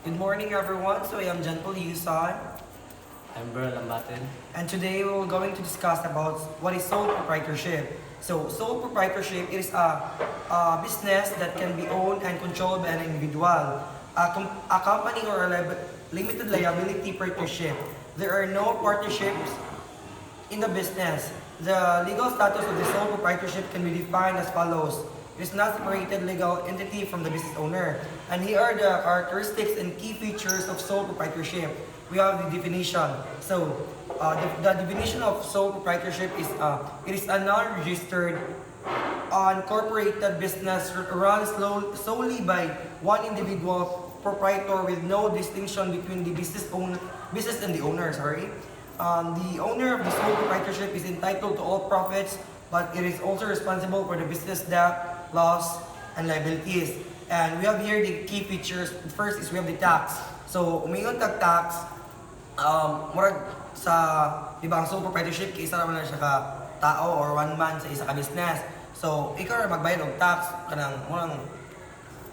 Good morning, everyone. So I am Jan Paul Yusan, I'm Beryl Lambatin. and today we're going to discuss about what is sole proprietorship. So sole proprietorship is a business that can be owned and controlled by an individual, a company or a limited liability partnership. There are no partnerships in the business. The legal status of the sole proprietorship can be defined as follows. It is not separated legal entity from the business owner. And here are the characteristics and key features of sole proprietorship. We have the definition. So, the definition of sole proprietorship is it is a non-registered, unincorporated business run solely by one individual proprietor with no distinction between the business and the owner. The owner of the sole proprietorship is entitled to all profits, but it is also responsible for the business debt, loss, and liabilities. And we have here the key features. First is we have the tax. So, umingon tax, murag sa, di ba, ang sole proprietorship, kaysa naman na siya ka tao or one man sa isa ka business. So, ikaw rin magbayad og tax, kanang,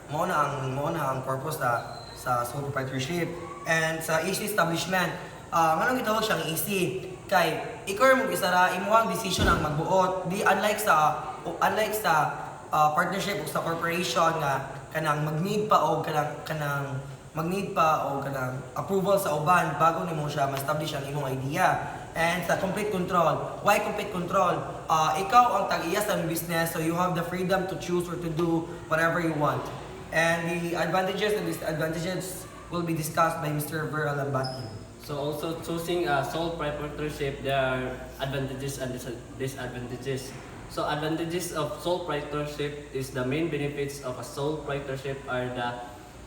muna ang purpose sa sole proprietorship. And sa easy establishment, nganong gitawag siyang easy kay ikaw mo isara imuhang decision ang magbuot di unlike sa partnership o sa corporation nga kanang mag-need pa o kanang approval sa uban bago nimo siya ma-establish ang imong idea. And sa complete control, why complete control? Ikaw ang tag-iya sa business, so you have the freedom to choose or to do whatever you want. And the advantages and disadvantages will be discussed by Mr. Beryl Lambatin. So also choosing a sole proprietorship, there are advantages and disadvantages. So advantages of sole proprietorship is the main benefits of a sole proprietorship are the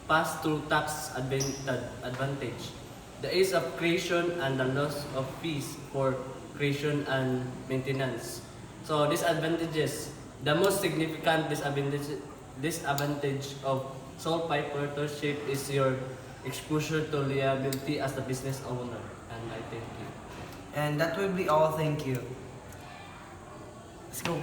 pass-through tax advantage, the ease of creation and the loss of fees for creation and maintenance. So disadvantages, the most significant disadvantage of sole proprietorship is your exposure to liability as the business owner. And I thank you. And that will be all. Thank you. Let's go.